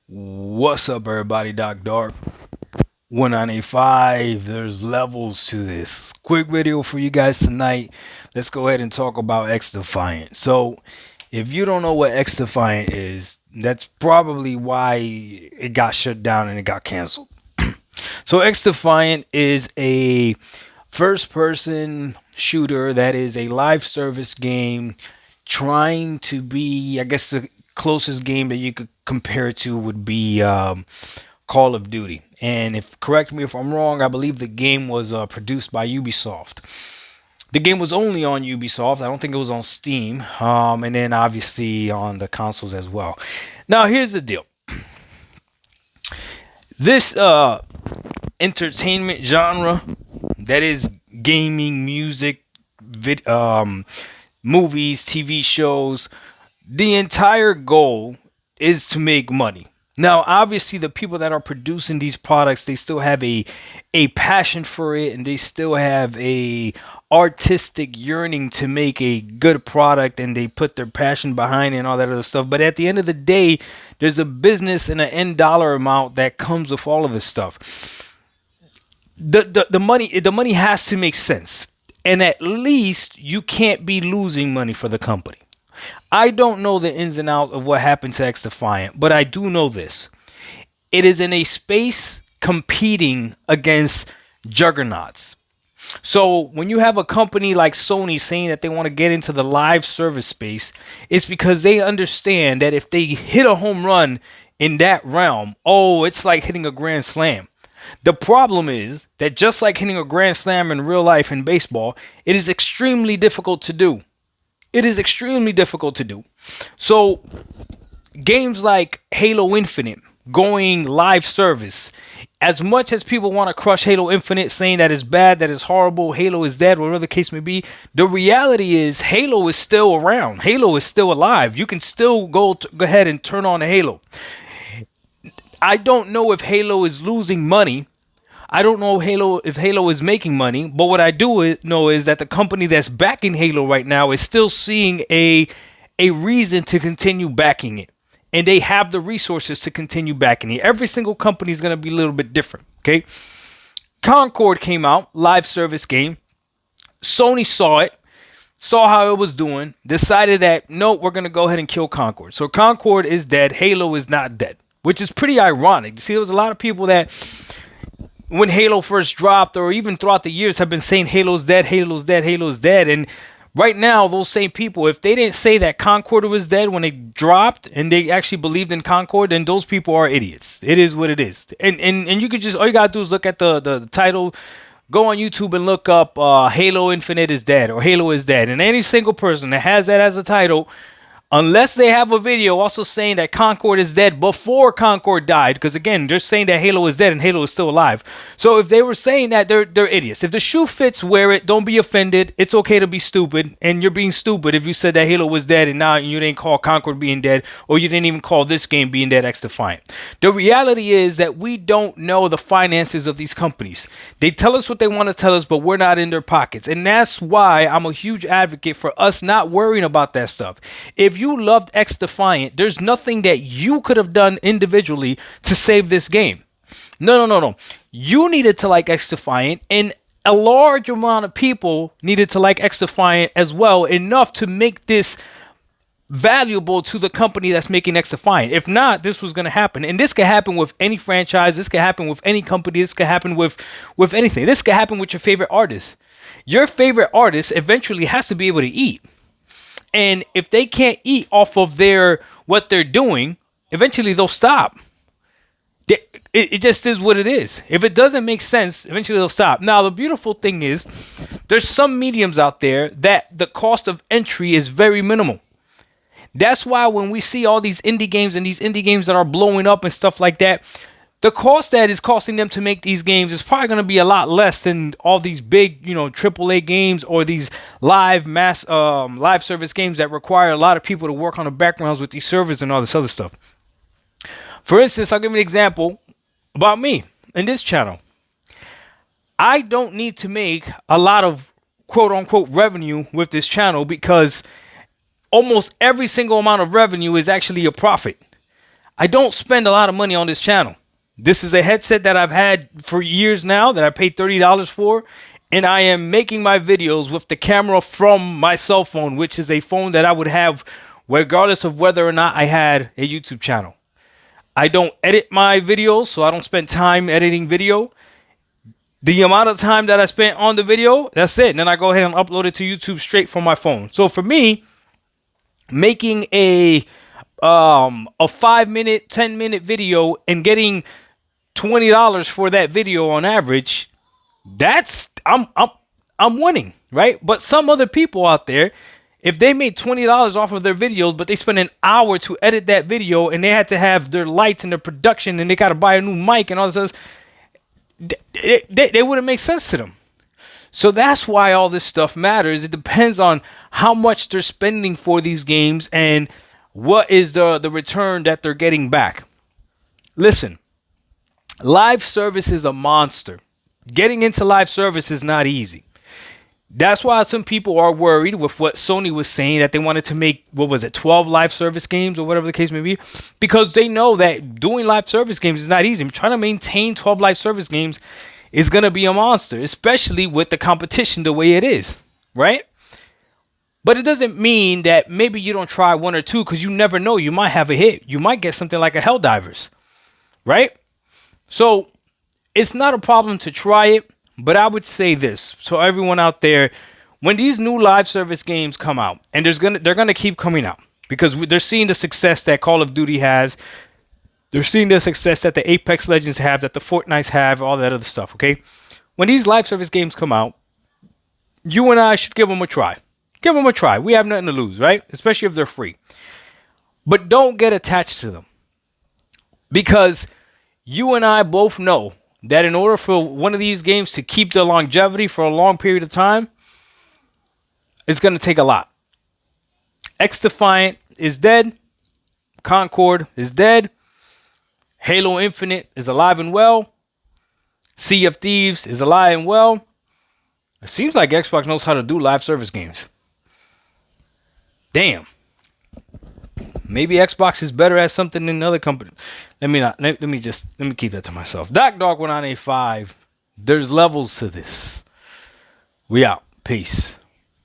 What's up, everybody? Doc Dark 1985. There's levels to this. Quick video for you guys tonight. Let's go ahead and talk about XDefiant. So, if you don't know what XDefiant is, that's probably why it got shut down and it got canceled. So, XDefiant is a first person shooter that is a live service game trying to be, I guess, the closest game that you could compare it to would be Call of Duty. And if correct me if I'm wrong, I believe the game was produced by Ubisoft. The game was only on Ubisoft. I don't think it was on Steam. And then obviously on the consoles as well. Now here's the deal. This entertainment genre that is gaming, music, movies, TV shows, the entire goal is to make money. Now, obviously, the people that are producing these products, they still have a passion for it, and they still have a artistic yearning to make a good product, and they put their passion behind it and all that other stuff. But at the end of the day, there's a business and an end dollar amount that comes with all of this stuff. The money has to make sense, and at least you can't be losing money for the company. I don't know the ins and outs of what happened to XDefiant, but I do know this. It is in a space competing against juggernauts. So when you have a company like Sony saying that they want to get into the live service space, it's because they understand that if they hit a home run in that realm, oh, it's like hitting a grand slam. The problem is that just like hitting a grand slam in real life in baseball, it is extremely difficult to do. It is extremely difficult to do. So games like Halo Infinite going live service, as much as people want to crush Halo Infinite saying that it's bad, that it's horrible, Halo is dead, whatever the case may be, the reality is Halo is still around. Halo is still alive. You can still go ahead and turn on Halo. I don't know if Halo is losing money. I don't know if Halo is making money, but what I do know is that the company that's backing Halo right now is still seeing a reason to continue backing it. And they have the resources to continue backing it. Every single company is going to be a little bit different, okay? Concord came out, live service game. Sony saw it, saw how it was doing, decided that, no, we're going to go ahead and kill Concord. So Concord is dead. Halo is not dead, which is pretty ironic. You see, there was a lot of people that when Halo first dropped, or even throughout the years, have been saying Halo's dead, Halo's dead, Halo's dead. And right now, those same people, if they didn't say that Concord was dead when it dropped and they actually believed in Concord, then those people are idiots. It is what it is. And you could just, all you gotta do is look at the title, go on YouTube and look up Halo Infinite is dead or Halo is dead. And any single person that has that as a title, unless they have a video also saying that Concord is dead before Concord died, because again, they're saying that Halo is dead and Halo is still alive. So if they were saying that, they're idiots. If the shoe fits, wear it. Don't be offended. It's okay to be stupid, and you're being stupid if you said that Halo was dead and now you didn't call Concord being dead, or you didn't even call this game being dead XDefiant. The reality is that we don't know the finances of these companies. They tell us what they want to tell us, but we're not in their pockets, and that's why I'm a huge advocate for us not worrying about that stuff. If you loved XDefiant, there's nothing that you could have done individually to save this game. No. You needed to like XDefiant, and a large amount of people needed to like XDefiant as well, enough to make this valuable to the company that's making XDefiant. If not, this was going to happen. And this could happen with any franchise. This could happen with any company. This could happen with anything. This could happen with your favorite artist. Your favorite artist eventually has to be able to eat. And if they can't eat off of what they're doing, eventually they'll stop. It just is what it is. If it doesn't make sense, eventually they'll stop. Now, the beautiful thing is there's some mediums out there that the cost of entry is very minimal. That's why when we see all these indie games and these indie games that are blowing up and stuff like that, the cost that is costing them to make these games is probably going to be a lot less than all these big, AAA games or these live service games that require a lot of people to work on the backgrounds with these servers and all this other stuff. For instance, I'll give you an example about me and this channel. I don't need to make a lot of quote unquote revenue with this channel because almost every single amount of revenue is actually a profit. I don't spend a lot of money on this channel. This is a headset that I've had for years now that I paid $30 for. And I am making my videos with the camera from my cell phone, which is a phone that I would have regardless of whether or not I had a YouTube channel. I don't edit my videos, so I don't spend time editing video. The amount of time that I spent on the video, that's it. And then I go ahead and upload it to YouTube straight from my phone. So for me, making a 5-minute, 10-minute video and getting $20 for that video on average, that's I'm winning, right? But some other people out there, if they made $20 off of their videos, but they spent an hour to edit that video and they had to have their lights and their production and they got to buy a new mic and all this, they wouldn't make sense to them. So that's why all this stuff matters. It depends on how much they're spending for these games and what is the return that they're getting back. Listen, live service is a monster. Getting into live service is not easy. That's why some people are worried with what Sony was saying, that they wanted to make, 12 live service games or whatever the case may be, because they know that doing live service games is not easy. Trying to maintain 12 live service games is going to be a monster, especially with the competition the way it is, right? But it doesn't mean that maybe you don't try one or two, because you never know. You might have a hit. You might get something like a Helldivers, right? So it's not a problem to try it. But I would say this, so everyone out there, when these new live service games come out, and they're gonna keep coming out because they're seeing the success that Call of Duty has, they're seeing the success that the Apex Legends have, that the Fortnites have, all that other stuff. Okay, when these live service games come out, you and I should give them a try. Give them a try. We have nothing to lose, right? Especially if they're free. But don't get attached to them, because you and I both know that in order for one of these games to keep the longevity for a long period of time, it's going to take a lot. XDefiant is dead. Concord is dead. Halo Infinite is alive and well. Sea of Thieves is alive and well. It seems like Xbox knows how to do live service games. Damn. Maybe Xbox is better at something than other companies. Let me keep that to myself. DocDog 1985. There's levels to this. We out. Peace.